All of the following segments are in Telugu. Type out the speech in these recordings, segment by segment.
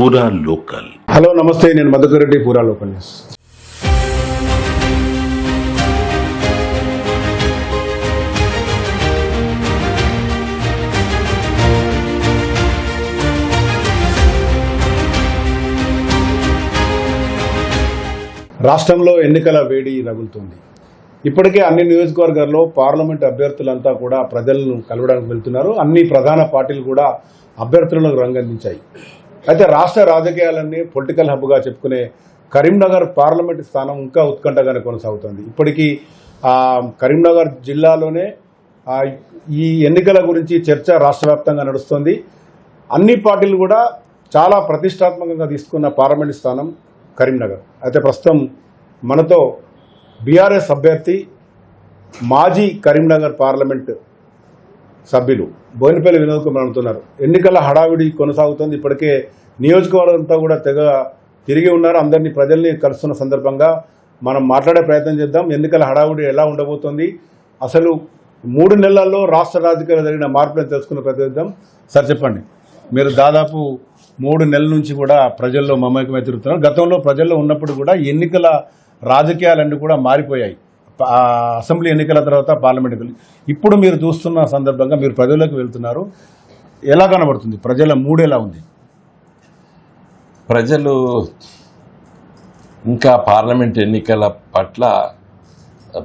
పూరా లోకల్. హలో నమస్తే, నేను మధుకర్ రెడ్డి, పూరా లోకల్ న్యూస్. రాష్ట్రంలో ఎన్నికల వేడి రగులుతుంది. ఇప్పటికే అన్ని నియోజకవర్గాల్లో పార్లమెంట్ అభ్యర్థులంతా కూడా ప్రజలను కలవడానికి వెళ్తున్నారు. అన్ని ప్రధాన పార్టీలు కూడా అభ్యర్థులకు రంగందించాయి. అయితే రాష్ట్ర రాజకీయాలన్నీ పొలిటికల్ హబ్గా చెప్పుకునే కరీంనగర్ పార్లమెంట్ స్థానం ఇంకా ఉత్కంఠగానే కొనసాగుతుంది. ఇప్పటికీ కరీంనగర్ జిల్లాలోనే ఈ ఎన్నికల గురించి చర్చ రాష్ట్ర వ్యాప్తంగా నడుస్తుంది. అన్ని పార్టీలు కూడా చాలా ప్రతిష్టాత్మకంగా తీసుకున్న పార్లమెంట్ స్థానం కరీంనగర్. అయితే ప్రస్తుతం మనతో బీఆర్ఎస్ అభ్యర్థి, మాజీ కరీంనగర్ పార్లమెంట్ సభ్యులు బోయినపల్లి వినోద్ కుమార్ అంటున్నారు. ఎన్నికల హడావిడి కొనసాగుతుంది. ఇప్పటికే నియోజకవర్గం అంతా కూడా తెగ తిరిగి ఉన్నారు. అందరినీ ప్రజల్ని కలుస్తున్న సందర్భంగా మనం మాట్లాడే ప్రయత్నం చేద్దాం. ఎన్నికల హడావిడి ఎలా ఉండబోతోంది, అసలు 3 నెలల్లో రాష్ట్ర రాజకీయాలు జరిగిన మార్పులను తెలుసుకునే ప్రయత్నం చేద్దాం. సార్ చెప్పండి, మీరు దాదాపు 3 నెలల నుంచి కూడా ప్రజల్లో మమేకమై తిరుగుతున్నారు. గతంలో ప్రజల్లో ఉన్నప్పుడు కూడా ఎన్నికల రాజకీయాలన్నీ కూడా మారిపోయాయి. అసెంబ్లీ ఎన్నికల తర్వాత పార్లమెంట్ ఎన్నికలు. ఇప్పుడు మీరు చూస్తున్న సందర్భంగా మీరు ప్రజల్లోకి వెళ్తున్నారు. ఎలా కనబడుతుంది? ప్రజల మూడు ఎలా ఉంది? ప్రజలు ఇంకా పార్లమెంట్ ఎన్నికల పట్ల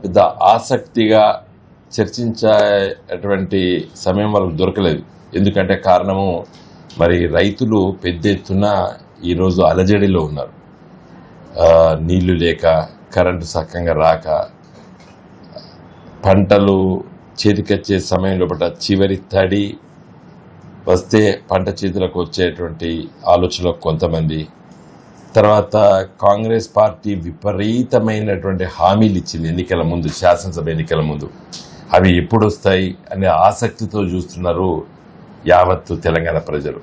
పెద్ద ఆసక్తిగా చర్చించేటువంటి సమయం వాళ్ళకు దొరకలేదు. ఎందుకంటే కారణము, మరి రైతులు పెద్ద ఎత్తున ఈరోజు అలజడిలో ఉన్నారు. నీళ్లు లేక, కరెంటు సక్కంగా రాక, పంటలు చేతికొచ్చే సమయంలో చివరి తడి వస్తే పంట చేతులకు వచ్చేటువంటి ఆలోచనలో కొంతమంది, తర్వాత కాంగ్రెస్ పార్టీ విపరీతమైనటువంటి హామీలు ఇచ్చింది ఎన్నికల ముందు, శాసనసభ ఎన్నికల ముందు. అవి ఎప్పుడు వస్తాయి అనే ఆసక్తితో చూస్తున్నారు యావత్తు తెలంగాణ ప్రజలు.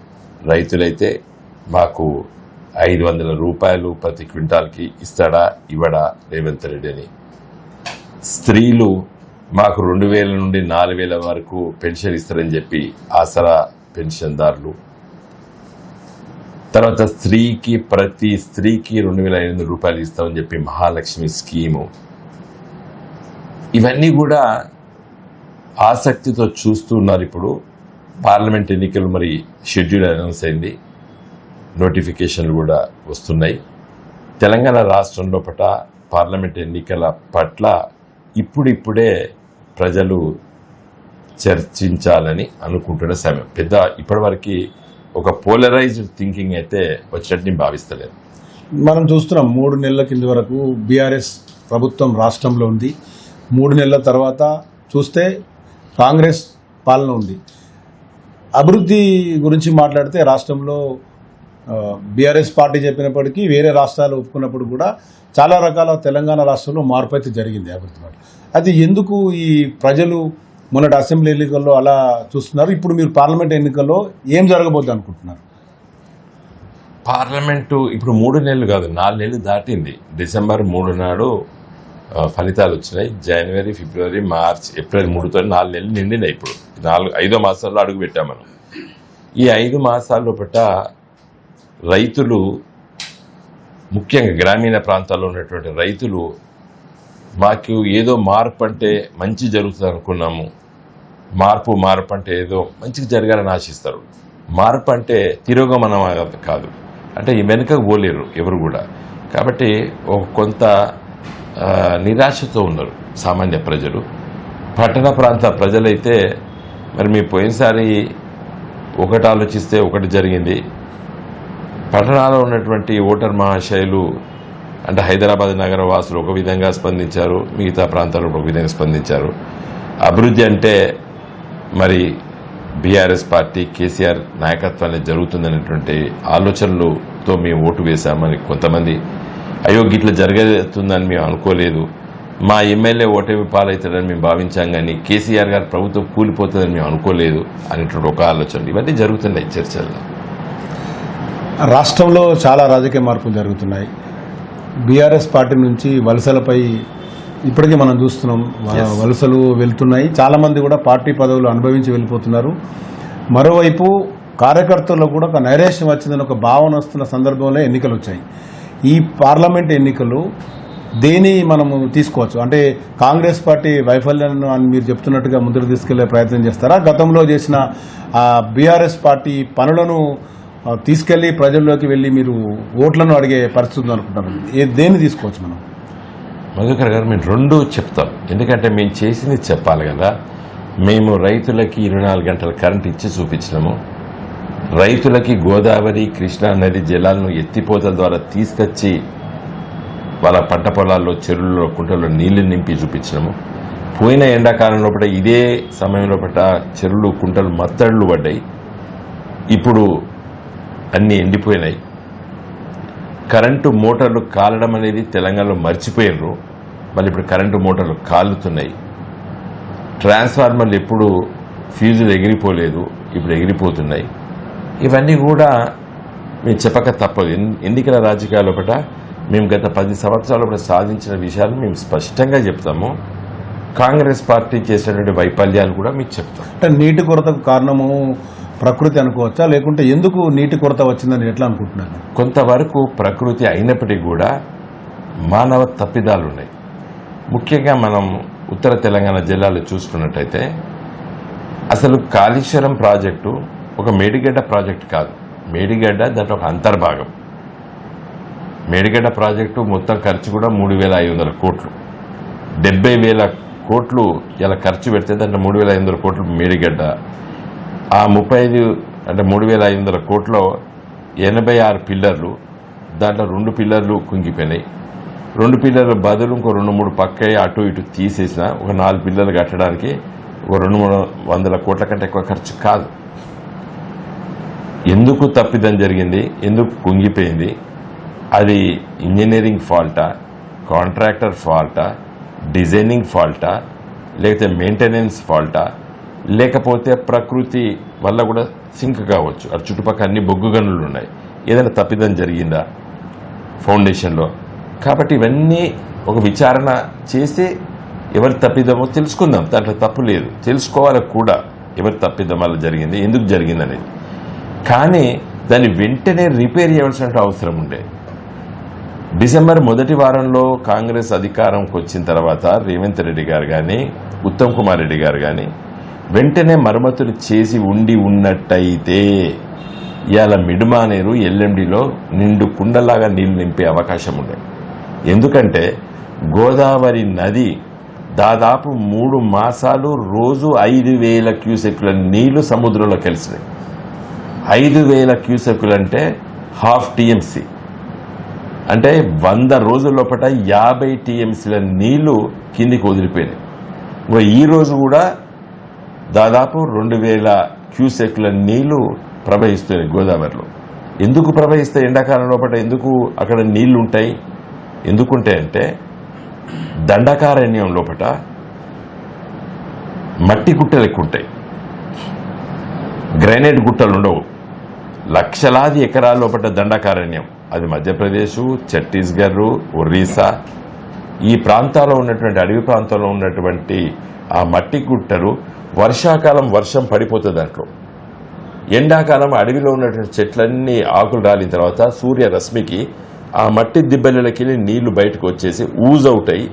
రైతులైతే మాకు 500 రూపాయలు ప్రతి క్వింటాల్కి ఇస్తాడా ఇవ్వడా రేవంత్ రెడ్డి అని, స్త్రీలు మాకు 2000 నుండి 4000 వరకు పెన్షన్ ఇస్తారని చెప్పి ఆసరా పెన్షన్దారులు, తర్వాత ప్రతి స్త్రీకి 2500 రూపాయలు ఇస్తామని చెప్పి మహాలక్ష్మి స్కీము, ఇవన్నీ కూడా ఆసక్తితో చూస్తూ ఉన్నారు. ఇప్పుడు పార్లమెంట్ ఎన్నికలు మరి షెడ్యూల్ అనౌన్స్ అయింది, నోటిఫికేషన్లు కూడా వస్తున్నాయి. తెలంగాణ రాష్ట్రంలో పార్లమెంట్ ఎన్నికల పట్ల ఇప్పుడిప్పుడే ప్రజలు చర్చించాలని అనుకుంటున్న సమయం. ఇప్పటివరకు ఒక పోలరైజ్డ్ థింకింగ్ అయితే వచ్చినట్టు నేను భావిస్తలేదు. మనం చూస్తున్నాం 3 నెలల కింద వరకు బీఆర్ఎస్ ప్రభుత్వం రాష్ట్రంలో ఉంది. 3 నెలల తర్వాత చూస్తే కాంగ్రెస్ పాలన ఉంది. అభివృద్ధి గురించి మాట్లాడితే రాష్ట్రంలో బీఆర్ఎస్ పార్టీ చెప్పినప్పటికీ వేరే రాష్ట్రాలు ఒప్పుకున్నప్పుడు కూడా చాలా రకాల తెలంగాణ రాష్ట్రంలో మార్పు అయితే జరిగింది అభివృద్ధి. అది ఎందుకు ఈ ప్రజలు మొన్నటి అసెంబ్లీ ఎన్నికల్లో అలా చూస్తున్నారు? ఇప్పుడు మీరు పార్లమెంట్ ఎన్నికల్లో ఏం జరగబోద్ది అనుకుంటున్నారు? పార్లమెంటు ఇప్పుడు 3 నెలలు కాదు, 4 నెలలు దాటింది. డిసెంబర్ 3 నాడు ఫలితాలు వచ్చినాయి. జనవరి, ఫిబ్రవరి, మార్చ్, ఏప్రిల్ 3తో 4 నెలలు నిండినాయి. ఇప్పుడు 5వ మాసాల్లో అడుగు పెట్టాం మనం. ఈ 5 మాసాల్లో రైతులు, ముఖ్యంగా గ్రామీణ ప్రాంతాల్లో ఉన్నటువంటి రైతులు, మాకు ఏదో మార్పు అంటే మంచి జరుగుతుంది అనుకున్నాము, మార్పు అంటే ఏదో మంచిగా జరగాలని ఆశిస్తారు. మార్పు అంటే తిరోగమనం కాదు, అంటే ఈ వెనుకకు పోలేరు ఎవరు కూడా. కాబట్టి కొంత నిరాశతో ఉన్నారు సామాన్య ప్రజలు. పట్టణ ప్రాంత ప్రజలైతే మరి మీ పోయినసారి ఒకటి ఆలోచిస్తే ఒకటి జరిగింది. పట్టణాల్లో ఉన్నటువంటి ఓటర్ మహాశయులు అంటే హైదరాబాద్ నగర వాసులు ఒక విధంగా స్పందించారు, మిగతా ప్రాంతాల్లో ఒక విధంగా స్పందించారు. అభివృద్ధి అంటే మరి బీఆర్ఎస్ పార్టీ కేసీఆర్ నాయకత్వాన్ని జరుగుతుందనేటువంటి ఆలోచనలతో మేము ఓటు వేశామని కొంతమంది, అయ్యో గిట్లా జరుగుతుందని మేము అనుకోలేదు, మా ఎమ్మెల్యే ఓటమి పాలవుతాడని మేము భావించాం, కానీ కేసీఆర్ గారి ప్రభుత్వం కూలిపోతుందని మేము అనుకోలేదు అనేటువంటి ఒక ఆలోచన. ఇవన్నీ జరుగుతున్నాయి చర్చల్లో. రాష్ట్రంలో చాలా రాజకీయ మార్పులు జరుగుతున్నాయి. బీఆర్ఎస్ పార్టీ నుంచి వలసలపై ఇప్పటికీ మనం చూస్తున్నాం, వలసలు వెళ్తున్నాయి. చాలామంది కూడా పార్టీ పదవులు అనుభవించి వెళ్ళిపోతున్నారు. మరోవైపు కార్యకర్తల్లో కూడా ఒక నైరాశ్యం వచ్చిందని ఒక భావన వస్తున్న సందర్భంలో ఎన్నికలు వచ్చాయి. ఈ పార్లమెంట్ ఎన్నికలు దేని మనము తీసుకోవచ్చు అంటే కాంగ్రెస్ పార్టీ వైఫల్యాలను అని మీరు చెప్తున్నట్టుగా ముందుకు తీసుకెళ్లే ప్రయత్నం చేస్తారా, గతంలో చేసిన బీఆర్ఎస్ పార్టీ పనులను తీసుకెళ్లి ప్రజల్లోకి వెళ్ళి మీరు ఓట్లను అడిగే పరిస్థితి అనుకుంటారు, దేన్ని తీసుకోవచ్చు మనం? మధుకర్ గారు మేము రెండు చెప్తాం, ఎందుకంటే మేము చేసింది చెప్పాలి కదా. మేము రైతులకి 24 గంటల కరెంట్ ఇచ్చి చూపించినాము. రైతులకి గోదావరి కృష్ణా నది జలాలను ఎత్తిపోతల ద్వారా తీసుకొచ్చి వాళ్ళ పంట పొలాల్లో చెరువుల్లో కుంటల్లో నీళ్లు నింపి చూపించినాము. పోయిన ఎండాకాలం లోపల ఇదే సమయం లోపల చెరువులు కుంటలు మత్తళ్ళు పడ్డాయి. ఇప్పుడు అన్నీ ఎండిపోయినాయి. కరెంటు మోటార్లు కాలడం అనేది తెలంగాణలో మర్చిపోయినరు, మళ్ళీ ఇప్పుడు కరెంటు మోటార్లు కాలుతున్నాయి. ట్రాన్స్ఫార్మర్లు ఎప్పుడు ఫ్యూజులు ఎగిరిపోలేదు, ఇప్పుడు ఎగిరిపోతున్నాయి. ఇవన్నీ కూడా మేము చెప్పక తప్పదు. ఎన్నికల రాజకీయాల లోపల మేము గత 10 సంవత్సరాల సాధించిన విషయాలు మేము స్పష్టంగా చెప్తాము. కాంగ్రెస్ పార్టీ చేసినటువంటి వైఫల్యాలు కూడా మీకు చెప్తాం. అంటే నీటి కొరతకు కారణము ప్రకృతి అనుకోవచ్చా, లేకుంటే ఎందుకు నీటి కొరత వచ్చిందని ఎట్లా అనుకుంటున్నారు? కొంతవరకు ప్రకృతి అయినప్పటికీ కూడా మానవ తప్పిదాలు ఉన్నాయి. ముఖ్యంగా మనం ఉత్తర తెలంగాణ జిల్లాలో చూసుకున్నట్టయితే అసలు కాళేశ్వరం ప్రాజెక్టు ఒక మేడిగడ్డ ప్రాజెక్టు కాదు. మేడిగడ్డ దాంట్లో ఒక అంతర్భాగం. మేడిగడ్డ ప్రాజెక్టు మొత్తం ఖర్చు కూడా 3,500 కోట్లు. 70,000 కోట్లు ఇలా ఖర్చు పెడితే దాంట్లో 3,500 కోట్లు మేడిగడ్డ. ఆ 35 అంటే 3,500 కోట్లో 86 పిల్లర్లు, దాంట్లో 2 పిల్లర్లు కుంగిపోయినాయి. 2 పిల్లర్లు బదులు ఇంకో 2-3 పక్కయ్యి అటు ఇటు తీసేసిన ఒక 4 పిల్లర్లు కట్టడానికి ఒక 200-300 కోట్ల కంటే ఎక్కువ ఖర్చు కాదు. ఎందుకు తప్పిదం జరిగింది, ఎందుకు కుంగిపోయింది? అది ఇంజనీరింగ్ ఫాల్టా, కాంట్రాక్టర్ ఫాల్టా, డిజైనింగ్ ఫాల్టా, లేకపోతే మెయింటెనెన్స్ ఫాల్టా, లేకపోతే ప్రకృతి వల్ల కూడా సింక్ కావచ్చు. అటు చుట్టుపక్కల అన్ని బొగ్గు గనులు ఉన్నాయి, ఏదైనా తప్పిదం జరిగిందా ఫౌండేషన్లో? కాబట్టి ఇవన్నీ ఒక విచారణ చేసి ఎవరి తప్పిదమో తెలుసుకుందాం, దాంట్లో తప్పు లేదు. తెలుసుకోవాలి కూడా ఎవరి తప్పిదం వల్ల జరిగింది, ఎందుకు జరిగింది అనేది. కానీ దాన్ని వెంటనే రిపేర్ చేయవలసిన అవసరం ఉండే. డిసెంబర్ మొదటి వారంలో కాంగ్రెస్ అధికారంకి వచ్చిన తర్వాత రేవంత్ రెడ్డి గారు కానీ ఉత్తమ్ కుమార్ రెడ్డి గారు కానీ వెంటనే మరమ్మతులు చేసి ఉన్నట్టయితే ఇవాళ మిడుమానేరు ఎల్ఎండిలో నిండు కుండలాగా నీళ్లు నింపే అవకాశం ఉండే. ఎందుకంటే గోదావరి నది దాదాపు 3 మాసాలు రోజు 5,000 క్యూసెక్కుల నీళ్లు సముద్రంలో కలిసినాయి. 5,000 క్యూసెక్కులు అంటే ½ టీఎంసీ, అంటే 100 రోజుల లోపల 50 టీఎంసీల నీళ్లు కిందికి వదిలిపోయినాయి. ఈ రోజు కూడా దాదాపు 2,000 క్యూసెక్కుల నీళ్లు ప్రవహిస్తున్నాయి గోదావరిలో. ఎందుకు ప్రవహిస్తాయి? ఎండాకాలం లోపల ఎందుకు అక్కడ నీళ్లు ఉంటాయి? ఎందుకుంటాయంటే దండకారణ్యం లోపల మట్టి గుట్టలు ఎక్కువ ఉంటాయి, గ్రానైట్ గుట్టలు ఉండవు. లక్షలాది ఎకరాల లోపల దండకారణ్యం. అది మధ్యప్రదేశ్, ఛత్తీస్గఢ్, ఒరిస్సా ఈ ప్రాంతాల్లో ఉన్నటువంటి అడవి ప్రాంతంలో ఉన్నటువంటి ఆ మట్టి గుట్టలు వర్షాకాలం వర్షం పడిపోతుంది దాంట్లో. ఎండాకాలం అడవిలో ఉన్నటువంటి చెట్లన్నీ ఆకులు రాలిన తర్వాత సూర్య రశ్మికి ఆ మట్టి దిబ్బలకి నీళ్లు బయటకు వచ్చేసి ఊజ్ అవుట్ అయ్యి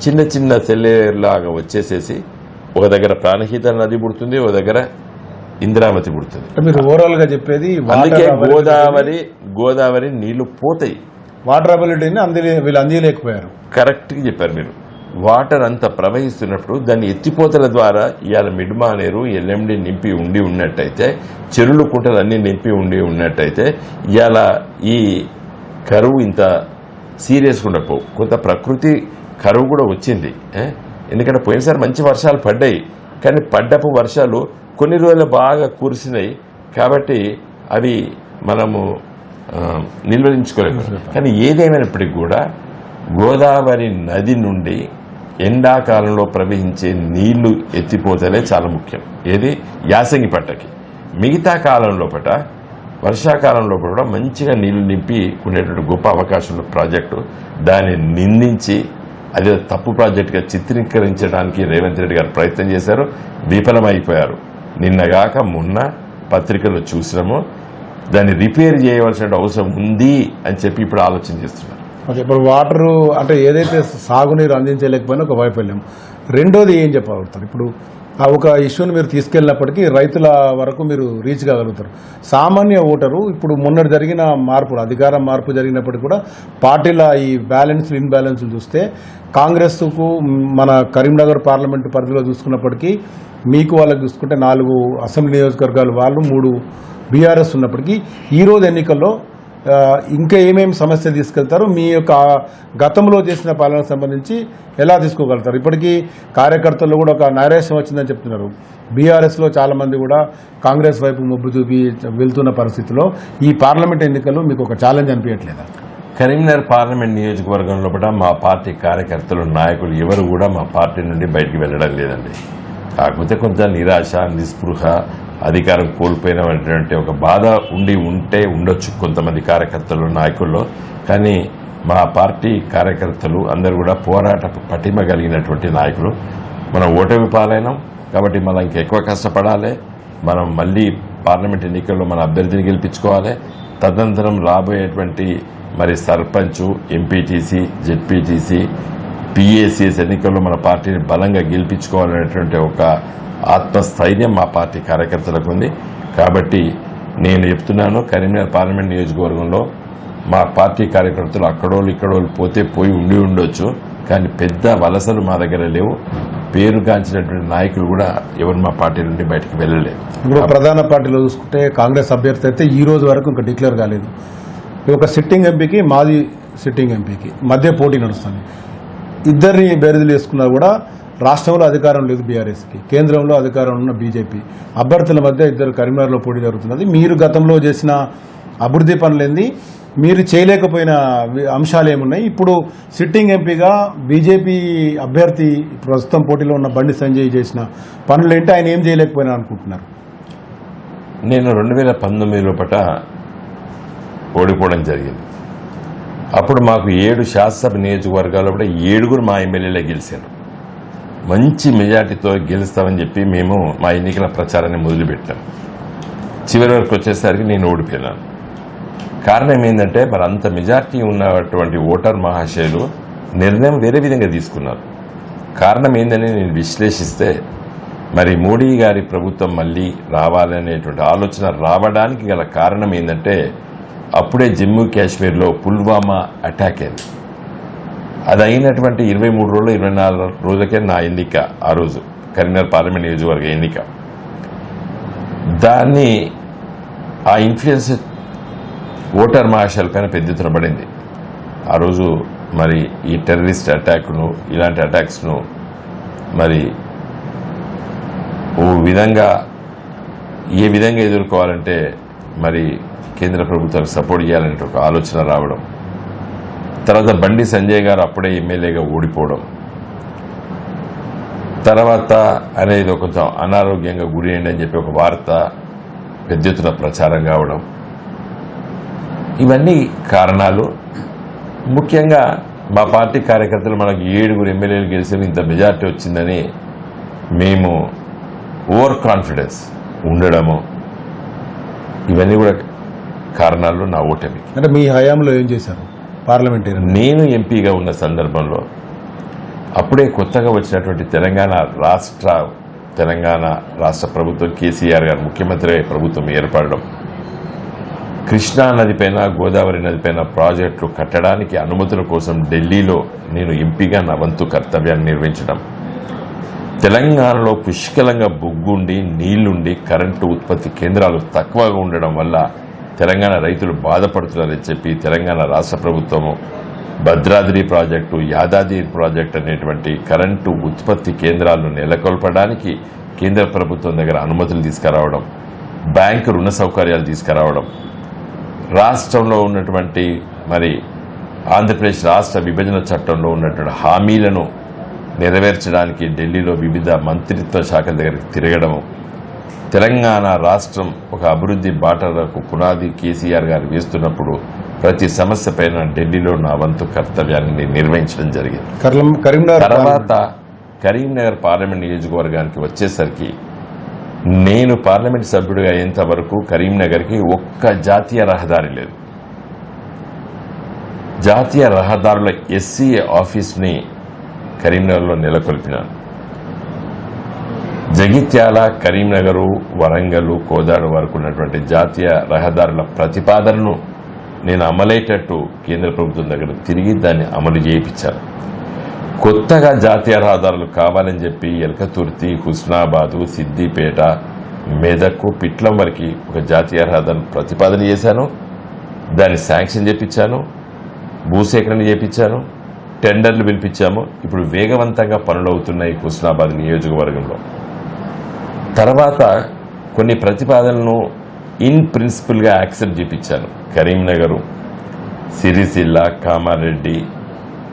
చిన్న చిన్న సెల్లేలాగా వచ్చేసేసి ఒక దగ్గర ప్రాణహిత నది పుడుతుంది, ఒక దగ్గర ఇంద్రావతి పుడుతుంది. మీరు ఓవరాల్ గా చెప్పేది అందుకే గోదావరి నీళ్లు పోతాయి. వాటర్ అవైలబిలిటీని వీళ్ళు అందిలేకపోయారు. కరెక్ట్ గా చెప్పారు మీరు. వాటర్ అంతా ప్రవహిస్తున్నప్పుడు దాన్ని ఎత్తిపోతల ద్వారా ఇవాళ మిడ్మానేరు ఎల్ఎండి నింపి ఉన్నట్టయితే, చెరువులు కుంటలు అన్ని నింపి ఉన్నట్టయితే ఇవాళ ఈ కరువు ఇంత సీరియస్గా ఉండకపోవు. కొంత ప్రకృతి కరువు కూడా వచ్చింది. ఎందుకంటే పోయినసారి మంచి వర్షాలు పడ్డాయి, కానీ పడ్డపు వర్షాలు కొన్ని రోజులు బాగా కురిసినాయి కాబట్టి అవి మనము నిల్వరించుకోలేము. కానీ ఏదేమైనప్పటికీ కూడా గోదావరి నది నుండి ఎండాకాలంలో ప్రవహించే నీళ్లు ఎత్తిపోతలే చాలా ముఖ్యం. ఏది యాసంగి పంటకి. మిగతా కాలం లోపల వర్షాకాలం లోపల కూడా మంచిగా నీళ్లు నింపి ఉండేటువంటి గొప్ప అవకాశం ప్రాజెక్టు. దాన్ని నిందించి అదే తప్పు ప్రాజెక్టుగా చిత్రీకరించడానికి రేవంత్ రెడ్డి గారు ప్రయత్నం చేశారు, విఫలమైపోయారు. నిన్నగాక మొన్న పత్రికల్లో చూసినాము. దాన్ని రిపేర్ చేయవలసిన అవసరం ఉంది అని చెప్పి ఇప్పుడు ఆలోచన చేస్తున్నారు. ఓకే, ఇప్పుడు వాటరు అంటే ఏదైతే సాగునీరు అందించలేకపోయినా ఒక వైఫల్యం. రెండోది ఏం చెప్పగలుగుతారు? ఇప్పుడు ఆ ఒక ఇష్యూని మీరు తీసుకెళ్ళినప్పటికీ రైతుల వరకు మీరు రీచ్ కాగలుగుతారు. సామాన్య ఓటరు ఇప్పుడు మొన్నటి జరిగిన మార్పులు, అధికార మార్పు జరిగినప్పటికీ కూడా పార్టీల ఈ బ్యాలెన్స్ ఇన్బ్యాలెన్స్లు చూస్తే కాంగ్రెస్కు మన కరీంనగర్ పార్లమెంటు పరిధిలో చూసుకున్నప్పటికీ మీకు వాళ్ళకి చూసుకుంటే 4 అసెంబ్లీ నియోజకవర్గాలు వాళ్ళు, 3 బీఆర్ఎస్ ఉన్నప్పటికీ ఈరోజు ఎన్నికల్లో ఇంకా ఏమేమి సమస్య తీసుకెళ్తారు, మీ యొక్క గతంలో చేసిన పాలనకు సంబంధించి ఎలా తీసుకోగలుగుతారు? ఇప్పటికీ కార్యకర్తల్లో కూడా ఒక నైరాశ్యం వచ్చిందని చెప్తున్నారు. బీఆర్ఎస్లో చాలామంది కూడా కాంగ్రెస్ వైపు మొగ్గు చూపి వెళ్తున్న పరిస్థితిలో ఈ పార్లమెంట్ ఎన్నికలు మీకు ఒక ఛాలెంజ్ అనిపించట్లేదా? కరీంనగర్ పార్లమెంట్ నియోజకవర్గంలో కూడా మా పార్టీ కార్యకర్తలు, నాయకులు ఎవరు కూడా మా పార్టీ నుండి బయటికి వెళ్ళడం లేదండి. కాకపోతే కొంచెం నిరాశ, నిస్పృహ, అధికారం కోల్పోయినటువంటి ఒక బాధ ఉండొచ్చు కొంతమంది కార్యకర్తలు, నాయకుల్లో. కానీ మా పార్టీ కార్యకర్తలు అందరూ కూడా పోరాట పటిమ కలిగినటువంటి నాయకులు. మనం ఓటమి పాలైనాం కాబట్టి మనం ఇంకెక్కువ కష్టపడాలి. మనం మళ్ళీ పార్లమెంట్ ఎన్నికల్లో మన అభ్యర్థిని గెలిపించుకోవాలి. తదనంతరం రాబోయేటువంటి మరి సర్పంచ్, ఎంపీటీసీ, జెడ్పీటీసీ, పిఏసీఎస్ ఎన్నికల్లో మన పార్టీని బలంగా గెలిపించుకోవాలనేటువంటి ఒక ఆత్మస్థైర్యం మా పార్టీ కార్యకర్తలకు ఉంది. కాబట్టి నేను చెప్తున్నాను, కరీంనగర్ పార్లమెంట్ నియోజకవర్గంలో మా పార్టీ కార్యకర్తలు అక్కడోళ్ళు ఇక్కడోళ్ళు పోయి ఉండొచ్చు, కానీ పెద్ద వలసలు మా దగ్గర లేవు. పేరుగాంచినటువంటి నాయకులు కూడా ఎవరు మా పార్టీ నుండి బయటకు వెళ్ళలేదు. ఇప్పుడు ప్రధాన పార్టీలో చూసుకుంటే కాంగ్రెస్ అభ్యర్థి అయితే ఈ రోజు వరకు ఇంకా డిక్లేర్ కాలేదు. ఒక సిట్టింగ్ ఎంపీకి, మాజీ సిట్టింగ్ ఎంపీకి మధ్య పోటీ నడుస్తుంది. ఇద్దరిని బేరీజులు వేసుకున్నా కూడా రాష్ట్రంలో అధికారం లేదు బీఆర్ఎస్కి, కేంద్రంలో అధికారం ఉన్న బీజేపీ. అభ్యర్థుల మధ్య ఇద్దరు కరీంనగర్లో పోటీ జరుగుతున్నది. మీరు గతంలో చేసిన అభివృద్ధి పనులేంది, మీరు చేయలేకపోయిన అంశాలు ఏమున్నాయి? ఇప్పుడు సిట్టింగ్ ఎంపీగా బీజేపీ అభ్యర్థి ప్రస్తుతం పోటీలో ఉన్న బండి సంజయ్ చేసిన పనులేంటి, ఆయన ఏం చేయలేకపోయినా అనుకుంటున్నారు? నేను 2019 లోపట ఓడిపోవడం జరిగింది. అప్పుడు మాకు 7 శాసనసభ నియోజకవర్గాల్లో కూడా 7 మా ఎమ్మెల్యేలే గెలిచారు. మంచి మెజార్టీతో గెలుస్తామని చెప్పి మేము మా ఎన్నికల ప్రచారాన్ని మొదలుపెట్టాం. చివరి వరకు వచ్చేసరికి నేను ఓడిపోయినాను. కారణం ఏంటంటే మరి అంత మెజార్టీ ఉన్నటువంటి ఓటర్ మహాశయులు నిర్ణయం వేరే విధంగా తీసుకున్నారు. కారణం ఏందని నేను విశ్లేషిస్తే మరి మోడీ గారి ప్రభుత్వం మళ్ళీ రావాలనేటువంటి ఆలోచన రావడానికి గల కారణం ఏంటంటే అప్పుడే జమ్మూ కాశ్మీర్లో పుల్వామా అటాక్ అయింది. అది అయినటువంటి 23 రోజులు 24 రోజులకే నా ఎన్నిక, ఆ రోజు కరీంనగర్ పార్లమెంట్ నియోజకవర్గ ఎన్నిక. దాన్ని ఆ ఇన్ఫ్లుయెన్స్ ఓటర్ మహాశయాల పైన పెద్ద ఎత్తున పడింది. ఆ రోజు మరి ఈ టెర్రరిస్ట్ అటాక్ను, ఇలాంటి అటాక్స్ను మరి ఏ విధంగా ఎదుర్కోవాలంటే మరి కేంద్ర ప్రభుత్వానికి సపోర్ట్ చేయాలనే ఒక ఆలోచన రావడం, తర్వాత బండి సంజయ్ గారు అప్పుడే ఎమ్మెల్యేగా ఓడిపోవడం, తర్వాత అనేది కొంచెం అనారోగ్యంగా గురి అయింది అని చెప్పి ఒక వార్త పెద్ద ఎత్తున ప్రచారం కావడం, ఇవన్నీ కారణాలు. ముఖ్యంగా మా పార్టీ కార్యకర్తలు మనకు 7 ఎమ్మెల్యేలు గెలిచిన ఇంత మెజార్టీ వచ్చిందని మేము ఓవర్ కాన్ఫిడెన్స్ ఉండడము, ఇవన్నీ కూడా కారణాలు నా ఓటమి. అంటే మీ హయాంలో ఏం చేశారు పార్లమెంటరీ? నేను ఎంపీగా ఉన్న సందర్భంలో అప్పుడే కొత్తగా వచ్చినటువంటి తెలంగాణ రాష్ట్ర ప్రభుత్వం, కేసీఆర్ గారు ముఖ్యమంత్రి ప్రభుత్వం ఏర్పడడం, కృష్ణా నదిపైన, గోదావరి నదిపైన ప్రాజెక్టులు కట్టడానికి అనుమతుల కోసం ఢిల్లీలో నేను ఎంపీగా నా వంతు కర్తవ్యాన్ని నిర్వహించడం, తెలంగాణలో పుష్కలంగా బొగ్గుండి, నీళ్లుండి, కరెంటు ఉత్పత్తి కేంద్రాలు తక్కువగా ఉండడం వల్ల తెలంగాణ రైతులు బాధపడుతున్నారని చెప్పి తెలంగాణ రాష్ట్ర ప్రభుత్వము భద్రాద్రి ప్రాజెక్టు, యాదాద్రి ప్రాజెక్టు అనేటువంటి కరెంటు ఉత్పత్తి కేంద్రాలను నెలకొల్పడానికి కేంద్ర ప్రభుత్వం దగ్గర అనుమతులు తీసుకురావడం, బ్యాంకు రుణ సౌకర్యాలు తీసుకురావడం, రాష్ట్రంలో ఉన్నటువంటి మరి ఆంధ్రప్రదేశ్ రాష్ట్ర విభజన చట్టంలో ఉన్నటువంటి హామీలను నెరవేర్చడానికి ఢిల్లీలో వివిధ మంత్రిత్వ శాఖల దగ్గరికి తిరగడము, తెలంగాణ రాష్ట్రం ఒక అభివృద్ధి బాటలకు పునాది కేసీఆర్ గారు వేస్తున్నప్పుడు ప్రతి సమస్య పైన ఢిల్లీలో నా వంతు కర్తవ్యాన్ని నిర్వహించడం జరిగింది. తర్వాత కరీంనగర్ పార్లమెంట్ నియోజకవర్గానికి వచ్చేసరికి నేను పార్లమెంట్ సభ్యుడిగా అయ్యేంత వరకు కరీంనగర్కి ఒక్క జాతీయ రహదారి లేదు. జాతీయ రహదారుల ఎస్సీఏ ఆఫీస్ని కరీంనగర్లో నెలకొల్పినాను. జగిత్యాల, కరీంనగర్, వరంగల్, కోదాడ వరకు ఉన్నటువంటి జాతీయ రహదారుల ప్రతిపాదనను నేను అమలయ్యేటట్టు కేంద్ర ప్రభుత్వం దగ్గర తిరిగి దాన్ని అమలు చేయించాను. కొత్తగా జాతీయ రహదారులు కావాలని చెప్పి ఎల్కతుర్తి, హుస్నాబాదు, సిద్దిపేట, మెదక్, పిట్లం వరకు ఒక జాతీయ రహదారులు ప్రతిపాదన చేశాను. దాన్ని శాంక్షన్ చేయించాను, భూసేకరణ చేయించాను, టెండర్లు పిలిపించాము. ఇప్పుడు వేగవంతంగా పనులు అవుతున్నాయి హుస్నాబాద్ నియోజకవర్గంలో. తర్వాత కొన్ని ప్రతిపాదనలను ఇన్ ప్రిన్సిపల్గా యాక్సెప్ట్ చేయించాను. కరీంనగర్, సిరిసిల్ల, కామారెడ్డి,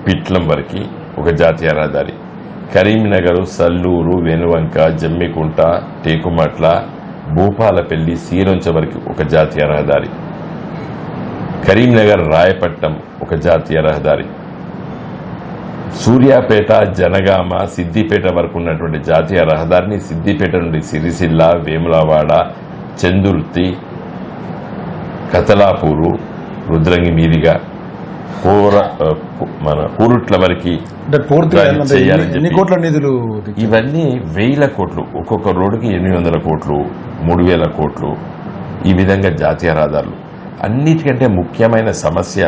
పిట్లం వరకు ఒక జాతీయ రహదారి, కరీంనగర్, సల్లూరు, వెనువంక, జమ్మికుంట, టేకుమట్ల, భూపాలపల్లి, సీరొంచ వరకు ఒక జాతీయ రహదారి, కరీంనగర్, రాయపట్నం ఒక జాతీయ రహదారి, సూర్యాపేట, జనగామ, సిద్దిపేట వరకు ఉన్నటువంటి జాతీయ రహదారిని సిద్దిపేట నుండి సిరిసిల్ల, వేములవాడ, చందుర్తి, కతలాపూరు, రుద్రంగి మీదిగా మన కూరుట్ల వరకు చేయాలని చెప్పి ఇవన్నీ 1000 కోట్లు, ఒక్కొక్క రోడ్డుకి 800 కోట్లు, 3000 కోట్లు, ఈ విధంగా జాతీయ రహదారులు. అన్నిటికంటే ముఖ్యమైన సమస్య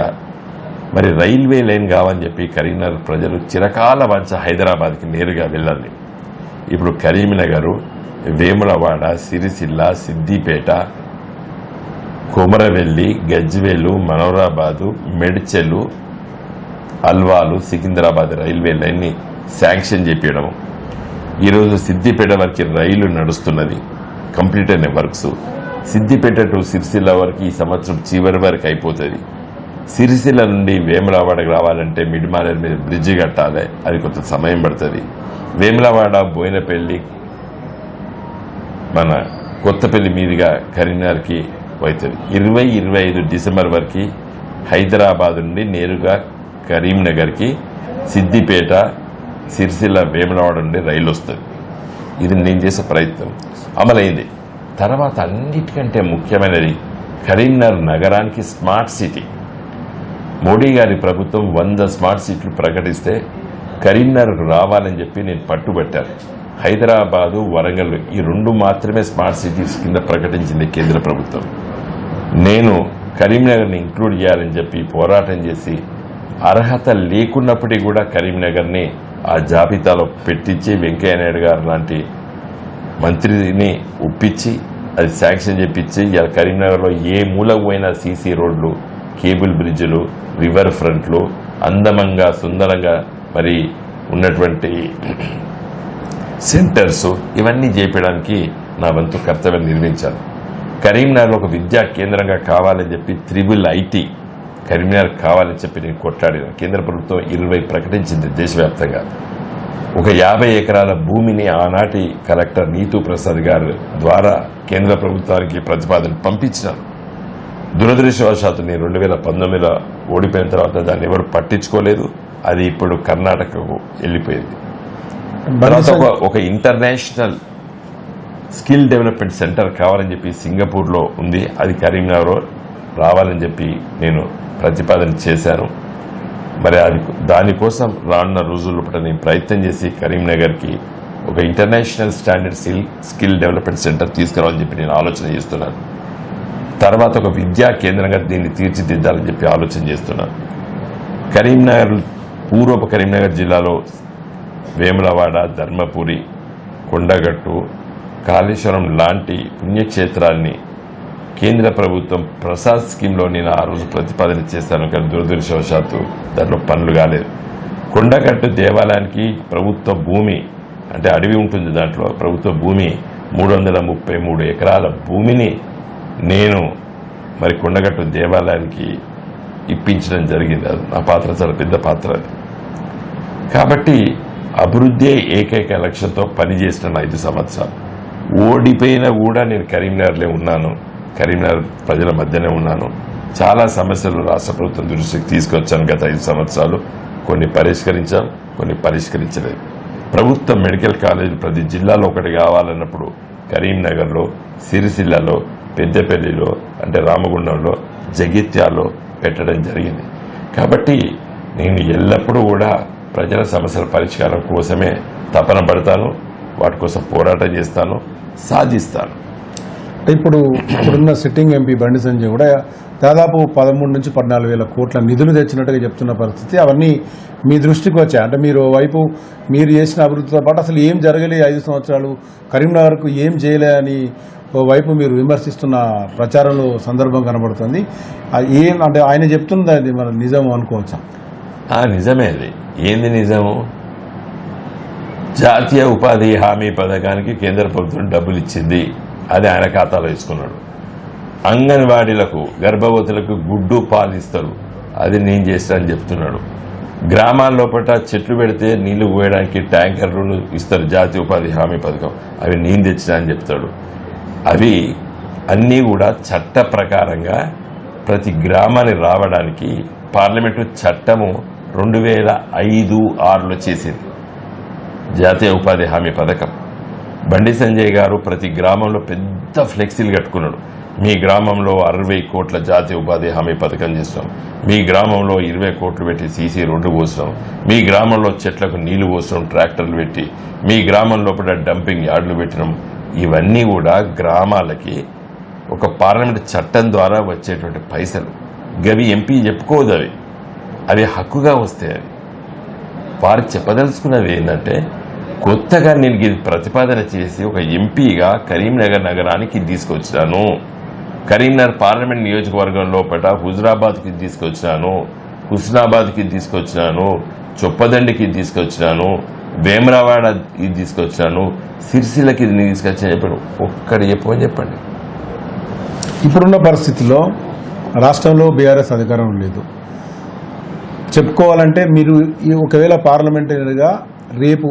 మరి రైల్వే లైన్ కావాలని చెప్పి కరీంనగర్ ప్రజలు చిరకాల వంచ హైదరాబాద్కి నేరుగా వెళ్ళాలి. ఇప్పుడు కరీంనగర్, వేములవాడ, సిరిసిల్ల, సిద్దిపేట, కొమరవెల్లి, గజ్వేలు, మనోరాబాదు, మెడ్చెలు, అల్వాలు, సికింద్రాబాద్ రైల్వే లైన్ని శాంక్షన్ చేపించడం. ఈరోజు సిద్దిపేట వరకు రైలు నడుస్తున్నది, కంప్లీట్ అయిన వర్క్స్. సిద్దిపేట టు సిరిసిల్ల వరకు ఈ సంవత్సరం చివరి వరకు అయిపోతుంది. సిరిసిల్ల నుండి వేములవాడకు రావాలంటే మిడ్మానేర్ మీద బ్రిడ్జి కట్టాలి, అది కొంత సమయం పడుతుంది. వేములవాడ, బోయినపల్లి, మన కొత్తపల్లి మీదుగా కరీంనగర్కి అవుతుంది. 20-25 డిసెంబర్ వరకు హైదరాబాద్ నుండి నేరుగా కరీంనగర్కి సిద్దిపేట, సిరిసిల్ల, వేములవాడ నుండి రైలు వస్తుంది. ఇది నేను చేసే ప్రయత్నం అమలైంది. తర్వాత అన్నిటికంటే ముఖ్యమైనది కరీంనగర్ నగరానికి స్మార్ట్ సిటీ. మోడీ గారి ప్రభుత్వం 100 స్మార్ట్ సిటీలు ప్రకటిస్తే కరీంనగర్కు రావాలని చెప్పి నేను పట్టుబట్టాను. హైదరాబాదు, వరంగల్ ఈ 2 మాత్రమే స్మార్ట్ సిటీస్ కింద ప్రకటించింది కేంద్ర ప్రభుత్వం. నేను కరీంనగర్ని ఇంక్లూడ్ చేయాలని చెప్పి పోరాటం చేసి అర్హత లేకున్నప్పటికీ కూడా కరీంనగర్ని ఆ జాబితాలో పెట్టించి వెంకయ్యనాయుడు గారు లాంటి మంత్రిని ఒప్పించి అది శాంక్షన్ చేపించి ఇలా కరీంనగర్లో ఏ మూలకు పోయినా సీసీ రోడ్లు, కేబుల్ బ్రిడ్జ్లు, రివర్ ఫ్రంట్లు, అందమంగా సుందరంగా మరి ఉన్నటువంటి సెంటర్స్ ఇవన్నీ చేపడానికి నా వంతు కర్తవ్యం నిర్వహించాను. కరీంనగర్లో ఒక విద్యా కేంద్రంగా కావాలని చెప్పి IIIT కరీంనగర్ కావాలని చెప్పి నేను కొట్లాడాను. కేంద్ర ప్రభుత్వం 20 ప్రకటించింది దేశవ్యాప్తంగా. ఒక 50 ఎకరాల భూమిని ఆనాటి కలెక్టర్ నీతూ ప్రసాద్ గారి ద్వారా కేంద్ర ప్రభుత్వానికి ప్రతిపాదన పంపించినారు. దురదృష్టవశాత్తు నేను 2019లో ఓడిపోయిన తర్వాత దాన్ని ఎవరు పట్టించుకోలేదు. అది ఇప్పుడు కర్ణాటకకు వెళ్ళిపోయింది. తర్వాత ఒక ఇంటర్నేషనల్ స్కిల్ డెవలప్మెంట్ సెంటర్ కావాలని చెప్పి సింగపూర్లో ఉంది, అది కరీంనగర్లో రావాలని చెప్పి నేను ప్రతిపాదన చేశాను. మరి అది దానికోసం రానున్న రోజుల్లో నేను ప్రయత్నం చేసి కరీంనగర్కి ఒక international standard skill development centre తీసుకురావాలని చెప్పి నేను ఆలోచన చేస్తున్నాను. తర్వాత ఒక విద్యా కేంద్రంగా దీన్ని తీర్చిదిద్దాలని చెప్పి ఆలోచన చేస్తున్నాను. కరీంనగర్, పూర్వపు కరీంనగర్ జిల్లాలో వేములవాడ, ధర్మపురి, కొండగట్టు, కాళేశ్వరం లాంటి పుణ్యక్షేత్రాల్ని కేంద్ర ప్రభుత్వం ప్రసాద్ స్కీమ్లో నేను ఆ రోజు ప్రతిపాదన చేశాను. కానీ దురదృష్టవశాత్తు దాంట్లో పనులు కాలేదు. కొండగట్టు దేవాలయానికి ప్రభుత్వ భూమి అంటే అడవి ఉంటుంది, దాంట్లో ప్రభుత్వ భూమి 333 ఎకరాల భూమిని నేను మరి కొండగట్టు దేవాలయానికి ఇప్పించడం జరిగింది. అది నా పాత్ర చాలా పెద్ద పాత్ర. కాబట్టి అభివృద్ధి ఏకైక లక్ష్యంతో పనిచేసిన 5 సంవత్సరాలు. ఓడిపోయినా కూడా నేను కరీంనగర్లో ఉన్నాను, కరీంనగర్ ప్రజల మధ్యనే ఉన్నాను. చాలా సమస్యలు రాష్ట్ర ప్రభుత్వం దృష్టికి తీసుకొచ్చాను గత 5 సంవత్సరాలు. కొన్ని పరిష్కరించాం, కొన్ని పరిష్కరించలేదు. ప్రభుత్వ మెడికల్ కాలేజీలు ప్రతి జిల్లాలో ఒకటి కావాలన్నప్పుడు కరీంనగర్లో, సిరిసిల్లలో, పెద్దపల్లిలో అంటే రామగుండంలో, జగిత్యాల్లో పెట్టడం జరిగింది. కాబట్టి నేను ఎల్లప్పుడూ కూడా ప్రజల సమస్యల పరిష్కారం కోసమే తపన పడతాను, వాటి కోసం పోరాటం చేస్తాను, సాధిస్తాను. ఇప్పుడున్న సిట్టింగ్ ఎంపీ బండి సంజయ్ కూడా దాదాపు 13 నుంచి 14 వేల కోట్ల నిధులు తెచ్చినట్టుగా చెప్తున్న పరిస్థితి. అవన్నీ మీ దృష్టికి వచ్చాయి? అంటే మీరు వైపు మీరు చేసిన అభివృద్ధితో పాటు అసలు ఏం జరగలే 5 సంవత్సరాలు, కరీంనగర్కు ఏం చేయలే అని వైపు మీరు విమర్శిస్తున్న ప్రచారంలో సందర్భం కనబడుతుంది. ఏం అంటే ఆయన చెప్తుంది అది మన నిజం అనుకోవచ్చా? నిజమే. అది ఏంది నిజము? జాతీయ ఉపాధి హామీ పథకానికి కేంద్ర ప్రభుత్వం డబ్బులు ఇచ్చింది, అది ఆయన ఖాతాలో వేసుకున్నాడు. అంగన్వాడీలకు, గర్భవతులకు గుడ్డు పాలు ఇస్తారు, అది నేను చేస్తానని చెప్తున్నాడు. గ్రామాల్లోపట చెట్లు పెడితే నీళ్లు పోయడానికి ట్యాంకర్లు ఇస్తారు, జాతీయ ఉపాధి హామీ పథకం, అవి నేను తెచ్చినా అని చెప్తాడు. అవి అన్నీ కూడా చట్ట ప్రకారంగా ప్రతి గ్రామాన్ని రావడానికి పార్లమెంటు చట్టము 2005-6లో చేసింది జాతీయ ఉపాధి హామీ పథకం. బండి సంజయ్ గారు ప్రతి గ్రామంలో పెద్ద ఫ్లెక్సీలు కట్టుకున్నాడు. మీ గ్రామంలో 60 కోట్ల జాతీయ ఉపాధి హామీ పథకం చేస్తాం, మీ గ్రామంలో 20 కోట్లు పెట్టి సీసీ రోడ్లు పోస్తాం, మీ గ్రామంలో చెట్లకు నీళ్లు పోస్తాం ట్రాక్టర్లు పెట్టి, మీ గ్రామం లోపల డంపింగ్ యార్డులు పెట్టినాం. ఇవన్నీ కూడా గ్రామాలకి ఒక పార్లమెంట్ చట్టం ద్వారా వచ్చేటువంటి పైసలు. గవి ఎంపీ చెప్పుకోదు, అవి హక్కుగా వస్తాయి. అవి వారు చెప్పదలుచుకున్నవి ఏంటంటే, కొత్తగా నేను ఇది ప్రతిపాదన చేసి ఒక ఎంపీగా కరీంనగర్ నగరానికి తీసుకొచ్చినాను, కరీంనగర్ పార్లమెంట్ నియోజకవర్గం లోపల హుజురాబాద్కి తీసుకొచ్చినాను, హుస్నాబాద్కి తీసుకొచ్చినాను, చొప్పదండికి తీసుకొచ్చినాను, వేమరావాడ ఇది తీసుకొచ్చాను, సిరిసిల్లకి ఇది తీసుకొచ్చాను చెప్పాను. ఒక్కడు చెప్పండి. ఇప్పుడున్న పరిస్థితుల్లో రాష్ట్రంలో బీఆర్ఎస్ అధికారం లేదు. చెప్పుకోవాలంటే మీరు ఒకవేళ పార్లమెంటరీగా రేపు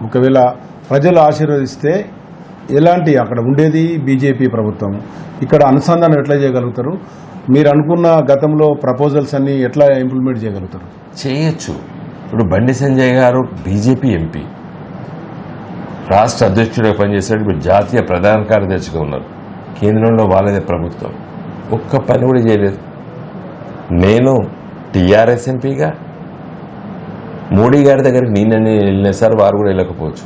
ఒకవేళ ప్రజలు ఆశీర్వదిస్తే ఎలాంటి అక్కడ ఉండేది బీజేపీ ప్రభుత్వం, ఇక్కడ అనుసంధానం ఎట్లా చేయగలుగుతారు? మీరు అనుకున్న గతంలో ప్రపోజల్స్ అన్ని ఎట్లా ఇంప్లిమెంట్ చేయగలుగుతారు? చేయొచ్చు. ఇప్పుడు బండి సంజయ్ గారు బీజేపీ ఎంపీ, రాష్ట్ర అధ్యక్షుడిగా పనిచేశాడు, ఇప్పుడు జాతీయ ప్రధాన కార్యదర్శిగా ఉన్నారు. కేంద్రంలో వాళ్ళదే ప్రభుత్వం, ఒక్క పని కూడా చేయలేదు. నేను టీఆర్ఎస్ ఎంపీగా మోడీ గారి దగ్గరికి నేనన్నీ వెళ్ళినా సార్, వారు కూడా వెళ్ళకపోవచ్చు.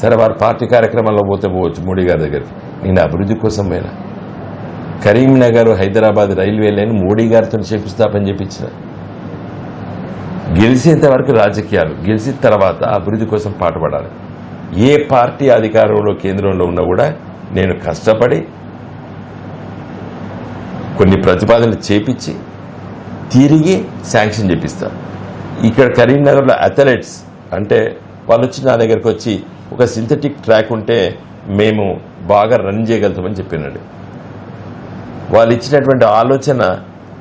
సరే, వారు పార్టీ కార్యక్రమాల్లో పోవచ్చు మోడీ గారి దగ్గరికి. నేను అభివృద్ధి కోసం పోయినా. కరీంనగర్ హైదరాబాద్ రైల్వే లైన్ మోడీ గారితో శంకుస్థాపన చేపించిన. గెలిచేంత వరకు రాజకీయాలు, గెలిచిన తర్వాత అభివృద్ధి కోసం పాటుపడాలి. ఏ పార్టీ అధికారంలో కేంద్రంలో ఉన్నా కూడా నేను కష్టపడి కొన్ని ప్రతిపాదనలు చేపించి తిరిగి శాంక్షన్ చేపిస్తాను. ఇక్కడ కరీంనగర్లో అథ్లెట్స్ అంటే వాళ్ళు వచ్చి నా దగ్గరకు వచ్చి ఒక సింథటిక్ ట్రాక్ ఉంటే మేము బాగా రన్ చేయగలుగుతామని చెప్పినాడు. వాళ్ళు ఇచ్చినటువంటి ఆలోచన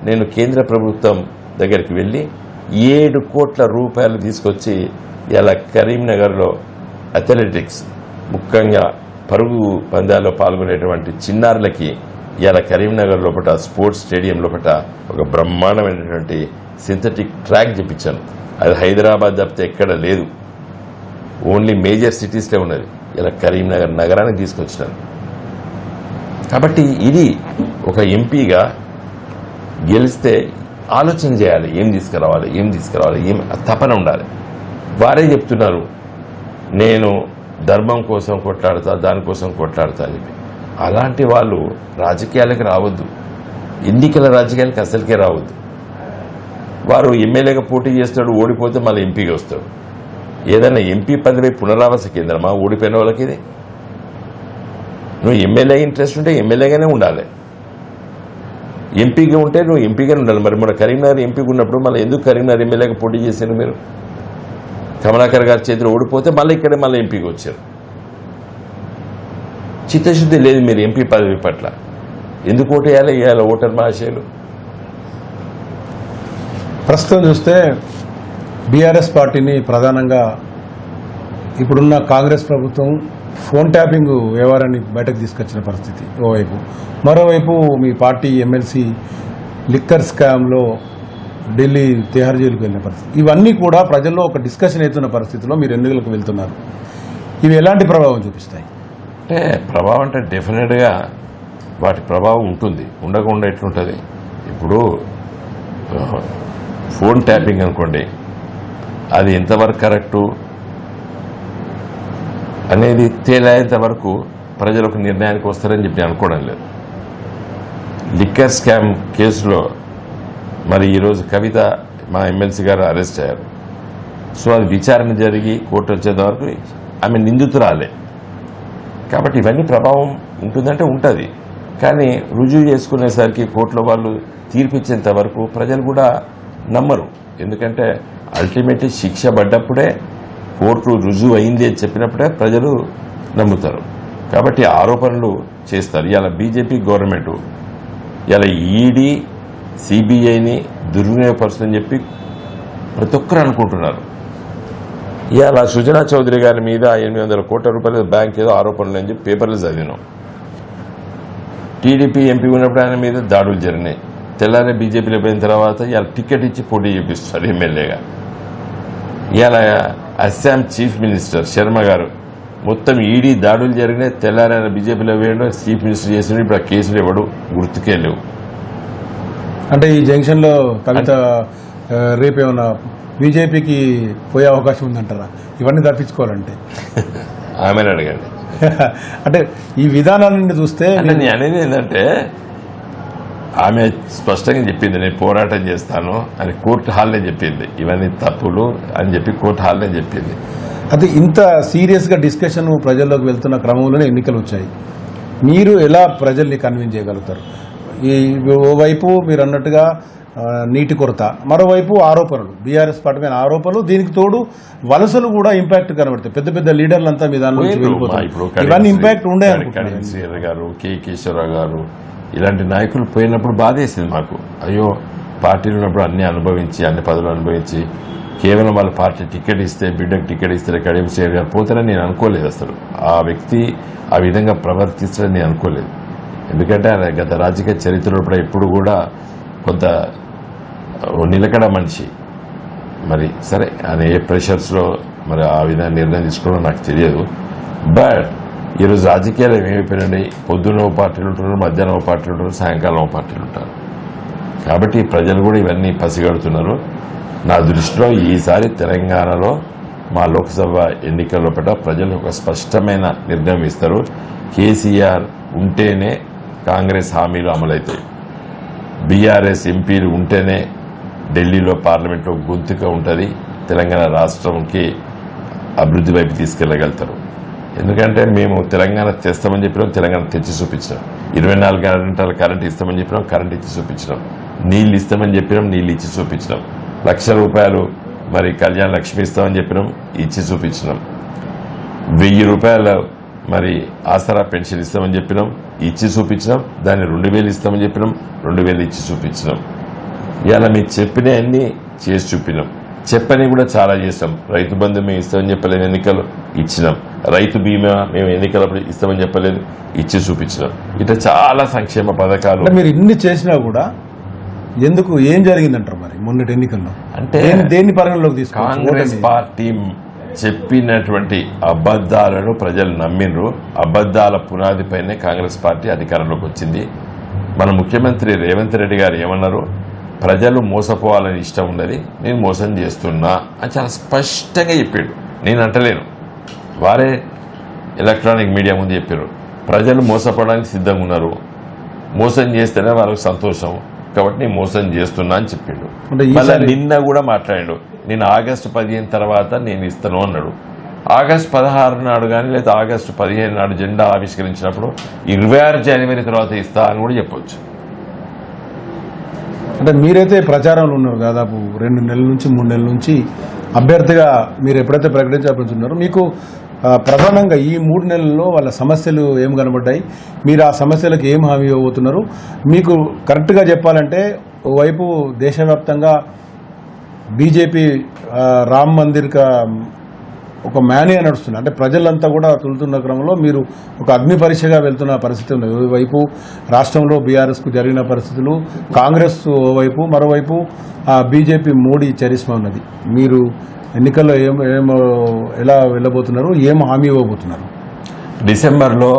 నేను కేంద్ర ప్రభుత్వం దగ్గరికి వెళ్ళి 7 కోట్ల రూపాయలు తీసుకొచ్చి ఇలా కరీంనగర్లో అథ్లెటిక్స్, ముఖ్యంగా పరుగు పందాల్లో పాల్గొనేటువంటి చిన్నారులకి ఇలా కరీంనగర్ లోపల స్పోర్ట్స్ స్టేడియం లోపల ఒక బ్రహ్మాండమైనటువంటి సింథటిక్ ట్రాక్ చెప్పించాను. అది హైదరాబాద్ తప్పితే ఎక్కడ లేదు, ఓన్లీ మేజర్ సిటీస్లో ఉన్నది. ఇలా కరీంనగర్ నగరానికి తీసుకొచ్చినాను. కాబట్టి ఇది ఒక ఎంపీగా గెలిస్తే ఆలోచన చేయాలి, ఏం తీసుకురావాలి, ఏం తపన ఉండాలి. వారే చెప్తున్నారు నేను ధర్మం కోసం కొట్లాడతా, దానికోసం కొట్లాడతా అని చెప్పి. అలాంటి వాళ్ళు రాజకీయాలకు రావద్దు, ఎన్నికల రాజకీయాలకు అసలుకే రావద్దు. వారు ఎమ్మెల్యేగా పోటీ చేస్తాడు, ఓడిపోతే మళ్ళీ ఎంపీగా వస్తాడు. ఏదైనా ఎంపీ పదవి పునరావాస కేంద్రమా ఓడిపోయిన వాళ్ళకి? ఇది నువ్వు ఎమ్మెల్యే ఇంట్రెస్ట్ ఉంటే ఎమ్మెల్యేగానే ఉండాలి, ఎంపీగా ఉంటే నువ్వు ఎంపీగానే ఉండాలి. మరి మన కరీంనగర్ ఎంపీగా ఉన్నప్పుడు మళ్ళీ ఎందుకు కరీంనగర్ ఎమ్మెల్యేగా పోటీ చేశారు మీరు? కమలాకర్ గారి చేతిలో ఓడిపోతే మళ్ళీ ఇక్కడ మళ్ళీ ఎంపీగా వచ్చారు. చిత్తశుద్ధి లేదు మీరు ఎంపీ పదవి పట్ల. ఎందుకు ఓటు వేయాలి ఇవాళ ఓటర్ మహాశయులు? ప్రస్తుతం చూస్తే బీఆర్ఎస్ పార్టీని ప్రధానంగా ఇప్పుడున్న కాంగ్రెస్ ప్రభుత్వం ఫోన్ ట్యాపింగ్ వ్యవహారాన్ని బయటకు తీసుకొచ్చిన పరిస్థితి ఓవైపు. మరోవైపు మీ పార్టీ ఎమ్మెల్సీ లిక్కర్ స్కామ్లో ఢిల్లీ తిహార్ జైలుకు వెళ్ళిన పరిస్థితి. ఇవన్నీ కూడా ప్రజల్లో ఒక డిస్కషన్ అవుతున్న పరిస్థితిలో మీరు ఎన్నికలకు వెళ్తున్నారు. ఇవి ఎలాంటి ప్రభావం చూపిస్తాయి? అంటే ప్రభావం అంటే డెఫినెట్గా వాటి ప్రభావం ఉంటుంది, ఉండకుండా ఎట్లుంటుంది. ఇప్పుడు ఫోన్ ట్యాపింగ్ అనుకోండి, అది ఎంతవరకు కరెక్టు అనేది తేలేంత వరకు ప్రజలు ఒక నిర్ణయానికి వస్తారని చెప్పి అనుకోవడం లేదు. లిక్కర్ స్కామ్ కేసులో మరి ఈరోజు కవిత మా ఎమ్మెల్సీ గారు అరెస్ట్ అయ్యారు. సో అది విచారణ జరిగి కోర్టు వచ్చేంత వరకు ఆమె నిందితురాలే. కాబట్టి ఇవన్నీ ప్రభావం ఉంటుందంటే ఉంటుంది. కానీ రుజువు చేసుకునేసరికి కోర్టులో వాళ్ళు తీర్పిచ్చేంత వరకు ప్రజలు కూడా నమ్మరు. ఎందుకంటే అల్టిమేట్లీ శిక్ష పడ్డప్పుడే, కోర్టు రుజువు అయింది అని చెప్పినప్పుడే ప్రజలు నమ్ముతారు. కాబట్టి ఆరోపణలు చేస్తారు. ఇలా బీజేపీ గవర్నమెంట్ ఇలా ఈడీ సిబిఐని దుర్వినియోగపరుస్తుందని చెప్పి ప్రతి ఒక్కరు అనుకుంటున్నారు. ఇవాళ సుజనా చౌదరి గారి మీద 800 కోట్ల రూపాయల బ్యాంక్ ఏదో ఆరోపణలు అని చెప్పి పేపర్లు చదివినాం. టీడీపీ ఎంపీ ఉన్నప్పుడు ఆయన మీద దాడులు జరిగినాయి. తెల్లారే బీజేపీలో పోయిన తర్వాత ఇవాళ టికెట్ ఇచ్చి పోటీ చేపిస్తారు ఎమ్మెల్యేగా. ఇవాళ అస్సాం చీఫ్ మినిస్టర్ శర్మ గారు మొత్తం ఈడీ దాడులు జరిగినాయి, తెల్లారే ఆయన బీజేపీలో వేయడం, చీఫ్ మినిస్టర్ చేసిన ఇప్పుడు ఆ కేసులు ఇవ్వడు, గుర్తుకే లేవు. అంటే ఈ జంక్షన్లో కవిత రేపేమన్నా బీజేపీకి పోయే అవకాశం ఉందంటారా ఇవన్నీ తప్పించుకోవాలంటే? ఆమెను అడగండి. అంటే ఈ విధానాన్ని చూస్తే నేను అనేది ఏంటంటే, ఆమె స్పష్టంగా చెప్పింది నేను పోరాటం చేస్తాను అని కోర్టు హాల్లో చెప్పింది. ఇవన్నీ తప్పులు అని చెప్పి కోర్టు హాల్లో చెప్పింది. అది ఇంత సీరియస్గా డిస్కషన్ ప్రజల్లోకి వెళ్తున్న క్రమంలోనే ఎన్నికలు వచ్చాయి. మీరు ఎలా ప్రజల్ని కన్విన్స్ చేయగలుగుతారు? ఈ ఓవైపు మీరు అన్నట్టుగా నీటి కొరత, మరోవైపు ఆరోపణలు, బీఆర్ఎస్ పార్టీ మీద ఆరోపణలు, దీనికి తోడు వలసలు కూడా ఇంపాక్ట్ కనబడతాయి. పెద్ద పెద్ద లీడర్లు అంతా మీ దాని నుంచి వెళ్ళిపోతారు. ఇవన్నీ ఇంపాక్ట్ ఉండే అనుకుంటున్నారు గారు, కె కేశవరావు గారు ఇలాంటి నాయకులు పోయినప్పుడు బాధేసింది మాకు. అయ్యో, పార్టీలు ఉన్నప్పుడు అన్ని అనుభవించి, అన్ని పదవులు అనుభవించి, కేవలం వాళ్ళ పార్టీ టికెట్ ఇస్తే, బిడ్డకు టికెట్ ఇస్తే కడియం శ్రేయర్ గారు పోతారని నేను అనుకోలేదు. అసలు ఆ వ్యక్తి ఆ విధంగా ప్రవర్తిస్తారని నేను అనుకోలేదు. ఎందుకంటే ఆయన గత రాజకీయ చరిత్రలో కూడా ఎప్పుడు కూడా కొంత నిలకడ మనిషి. మరి సరే, ఆయన ఏ ప్రెషర్స్లో మరి ఆ విధంగా నిర్ణయం తీసుకోవడం నాకు తెలియదు. బట్ ఈరోజు రాజకీయాలు ఏమైపోయినాయి, పొద్దున్న ఓ పార్టీలు ఉంటారు, మధ్యాహ్నం ఓ పార్టీలు ఉంటారు, సాయంకాలం ఓ పార్టీలు ఉంటారు. కాబట్టి ప్రజలు కూడా ఇవన్నీ పసిగడుతున్నారు. నా దృష్టిలో ఈసారి తెలంగాణలో మా లోక్సభ ఎన్నికల్లో ప్రజలు ఒక స్పష్టమైన నిర్ణయం ఇస్తారు. కేసీఆర్ ఉంటేనే కాంగ్రెస్ హామీలు అమలవుతాయి. బీఆర్ఎస్ ఎంపీలు ఉంటేనే ఢిల్లీలో పార్లమెంట్లో గొంతుక ఉంటుంది, తెలంగాణ రాష్ట్రంకి అభివృద్ధి వైపు తీసుకెళ్లగలుగుతారు. ఎందుకంటే మేము తెలంగాణ తెస్తామని చెప్పినాం, తెలంగాణ తెచ్చి చూపించినాం. 24 గంటల కరెంట్ ఇస్తామని చెప్పినాం, కరెంట్ ఇచ్చి చూపించినాం. నీళ్ళు ఇస్తామని చెప్పినాం, నీళ్ళు ఇచ్చి చూపించినాం. ₹1,00,000 మరి కళ్యాణ లక్ష్మి ఇస్తామని చెప్పినాం, ఇచ్చి చూపించినాం. ₹1,000 మరి ఆసరా పెన్షన్ ఇస్తామని చెప్పినాం, ఇచ్చి చూపించినాం. దాన్ని 2,000 ఇస్తామని చెప్పినాం, 2,000 ఇచ్చి చూపించినాం. ఇవాళ మీకు చెప్పిన అన్ని చేసి చూపినాం. చెప్పని కూడా చాలా చేస్తాం. రైతు బంధు మేము ఇస్తామని చెప్పలేదు, ఎన్నికలు ఇచ్చినాం. రైతు బీమా మేము ఎన్నికలప్పుడు ఇస్తామని చెప్పలేదు, ఇచ్చి చూపించినాం. ఇట్లా చాలా సంక్షేమ పథకాలు. మీరు ఇన్ని చేసినా కూడా ఎందుకు, ఏం జరిగిందంటారు మరి మొన్నటి ఎన్నికల్లో? అంటే దేన్ని పరిగణలోకి తీసుకు కాంగ్రెస్ పార్టీ చెప్పినటువంటి అబద్దాలను ప్రజలు నమ్మిండ్రు. అబద్దాల పునాదిపైనే కాంగ్రెస్ పార్టీ అధికారంలోకి వచ్చింది. మన ముఖ్యమంత్రి రేవంత్ రెడ్డి గారు ఏమన్నారు? ప్రజలు మోసపోవాలని ఇష్టం ఉన్నది, నేను మోసం చేస్తున్నా అని చాలా స్పష్టంగా చెప్పాడు. నేను అంటలేను, వారే ఎలక్ట్రానిక్ మీడియా ముందు చెప్పారు. ప్రజలు మోసపోవడానికి సిద్ధంగా ఉన్నారు, మోసం చేస్తేనే వాళ్ళకి సంతోషం, కాబట్టి నేను మోసం చేస్తున్నా అని చెప్పిండు. మళ్ళీ నిన్న కూడా మాట్లాడాడు, నేను ఆగస్టు 15 తర్వాత నేను ఇస్తాను అన్నాడు. ఆగస్టు 16 నాడు కానీ లేదా ఆగస్టు 15 నాడు జెండా ఆవిష్కరించినప్పుడు 26 జనవరి తర్వాత ఇస్తా అని కూడా చెప్పొచ్చు. అంటే మీరైతే ప్రచారంలో ఉన్నారు, దాదాపు 2 నెలల నుంచి 3 నెలల నుంచి అభ్యర్థిగా మీరు ఎప్పుడైతే ప్రకటించాలనుకుంటున్నారో మీకు ప్రధానంగా ఈ 3 నెలల్లో వాళ్ళ సమస్యలు ఏం కనబడ్డాయి, మీరు ఆ సమస్యలకు ఏం హామీ ఇవ్వబోతున్నారు? మీకు కరెక్ట్గా చెప్పాలంటే ఓవైపు దేశవ్యాప్తంగా బీజేపీ రామ్ మందిర్గా ఒక మేనే నడుస్తుంది. అంటే ప్రజలంతా కూడా తులుతున్న క్రమంలో మీరు ఒక అగ్ని పరీక్షగా వెళ్తున్న పరిస్థితి ఉంది. ఓవైపు రాష్ట్రంలో బీఆర్ఎస్కు జరిగిన పరిస్థితులు, కాంగ్రెస్ ఓవైపు, మరోవైపు బీజేపీ మోడీ చరిష్మా ఉన్నది. మీరు ఎన్నికల్లో ఎలా వెళ్ళబోతున్నారు, ఏం హామీ ఇవ్వబోతున్నారు? డిసెంబర్లో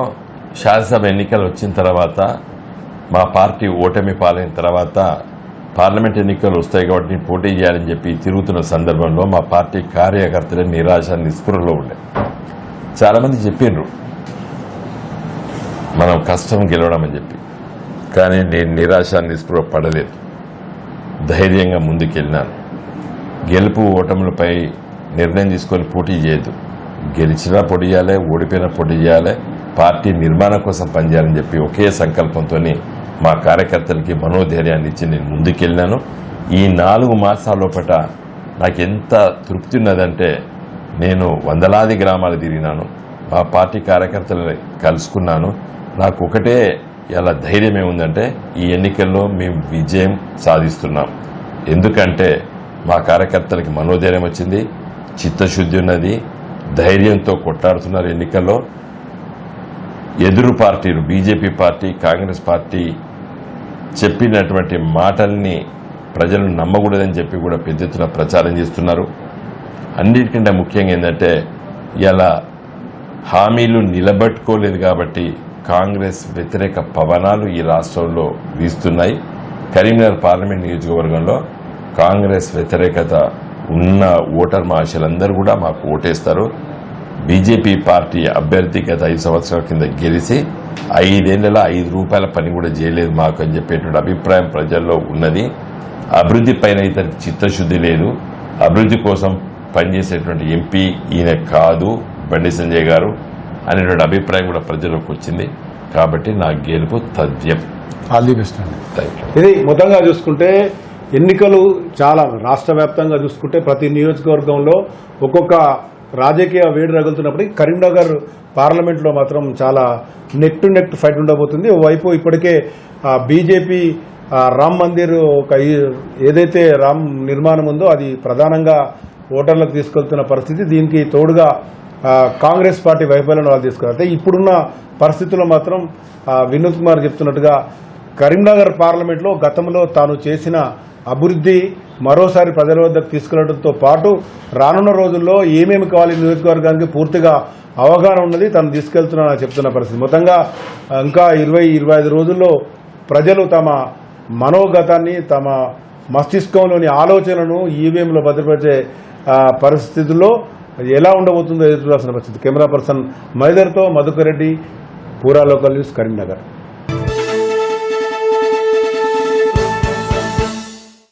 శాసనసభ ఎన్నికలు వచ్చిన తర్వాత మా పార్టీ ఓటమి పాలైన తర్వాత పార్లమెంట్ ఎన్నికలు వస్తాయి కాబట్టి నేను పోటీ చేయాలని చెప్పి తిరుగుతున్న సందర్భంలో మా పార్టీ కార్యకర్తలే నిరాశ నిస్పృహలో ఉండే. చాలామంది చెప్పిండ్రు మనం కష్టం గెలవడం అని చెప్పి, కానీ నేను నిరాశ నిస్పృహ పడలేదు. ధైర్యంగా ముందుకెళ్ళినాను. గెలుపు ఓటములపై నిర్ణయం తీసుకొని పోటీ చేయొద్దు. గెలిచినా పోటీ చేయాలి, ఓడిపోయినా పోటీ చేయాలి, పార్టీ నిర్మాణం కోసం పనిచేయాలని చెప్పి ఒకే సంకల్పంతో మా కార్యకర్తలకి మనోధైర్యాన్ని ఇచ్చి నేను ముందుకెళ్ళినాను. ఈ 4 మాసాల లోపల నాకు ఎంత తృప్తి ఉన్నదంటే, నేను వందలాది గ్రామాలు తిరిగినాను, మా పార్టీ కార్యకర్తలను కలుసుకున్నాను. నాకు ఒకటే ఇలా ధైర్యం ఏముందంటే, ఈ ఎన్నికల్లో మేము విజయం సాధిస్తున్నాం. ఎందుకంటే మా కార్యకర్తలకి మనోధైర్యం వచ్చింది, చిత్తశుద్ధి ఉన్నది, ధైర్యంతో కొట్లాడుతున్నారు. ఎన్నికల్లో ఎదురు పార్టీలు బీజేపీ పార్టీ, కాంగ్రెస్ పార్టీ చెప్పినటువంటి మాటల్ని ప్రజలు నమ్మకూడదని చెప్పి కూడా పెద్ద ఎత్తున ప్రచారం చేస్తున్నారు. అన్నిటికంటే ముఖ్యంగా ఏంటంటే, ఇలా హామీలు నిలబెట్టుకోలేదు కాబట్టి కాంగ్రెస్ వ్యతిరేక పవనాలు ఈ రాష్ట్రంలో వీస్తున్నాయి. కరీంనగర్ పార్లమెంట్ నియోజకవర్గంలో కాంగ్రెస్ వ్యతిరేకత ఉన్న ఓటర్ మహాశయులందరూ కూడా మాకు ఓటేస్తారు. బీజేపీ పార్టీ అభ్యర్థి గత 5 సంవత్సరాల కింద గెలిచి 5 ఏళ్లలో 5 రూపాయల పని కూడా చేయలేదు మాకు అని చెప్పేటువంటి అభిప్రాయం ప్రజల్లో ఉన్నది. అభివృద్ధి పైన ఇతనికి చిత్తశుద్ధి లేదు. అభివృద్ధి కోసం పనిచేసేటువంటి ఎంపీ ఈయన కాదు బండి సంజయ్ గారు అనేటువంటి అభిప్రాయం కూడా ప్రజల్లోకి వచ్చింది. కాబట్టి నా గెలుపు తథ్యం. ఆల్ ది బెస్ట్ అండి. ఇది మొత్తంగా చూసుకుంటే ఎన్నికలు చాలా రాష్ట్ర వ్యాప్తంగా చూసుకుంటే ప్రతి నియోజకవర్గంలో ఒక్కొక్క రాజకీయ వేడి రగులుతున్నప్పటికీ కరీంనగర్ పార్లమెంట్లో మాత్రం చాలా నెక్ టు నెక్ ఫైట్ ఉండబోతుంది. ఓవైపు ఇప్పటికే బీజేపీ రామ్ మందిర్ ఏదైతే రామ్ నిర్మాణం ఉందో అది ప్రధానంగా ఓటర్లకు తీసుకెళ్తున్న పరిస్థితి. దీనికి తోడుగా కాంగ్రెస్ పార్టీ వైఫల్యం వాళ్ళు తీసుకెళ్తే ఇప్పుడున్న పరిస్థితుల్లో మాత్రం వినోద్ కుమార్ చెప్తున్నట్టుగా కరీంనగర్ పార్లమెంట్లో గతంలో తాను చేసిన అభివృద్ధి మరోసారి ప్రజల వద్దకు తీసుకెళ్లడంతో పాటు రానున్న రోజుల్లో ఏమేమి కావాలి నియోజకవర్గానికి పూర్తిగా అవగాహన ఉన్నది, తను తీసుకెళ్తున్నానని చెప్తున్న పరిస్థితి. మొత్తంగా ఇంకా 20-25 రోజుల్లో ప్రజలు తమ మనోగతాన్ని, తమ మస్తిష్కంలోని ఆలోచనలను ఈవీఎంలో భద్రపరిచే పరిస్థితుల్లో ఎలా ఉండబోతుందో ఎదురు చూడాల్సిన పరిస్థితి. కెమెరా పర్సన్ మైదర్తో మధుకర్ రెడ్డి, పూరా లోకల్ న్యూస్, కరీంనగర్.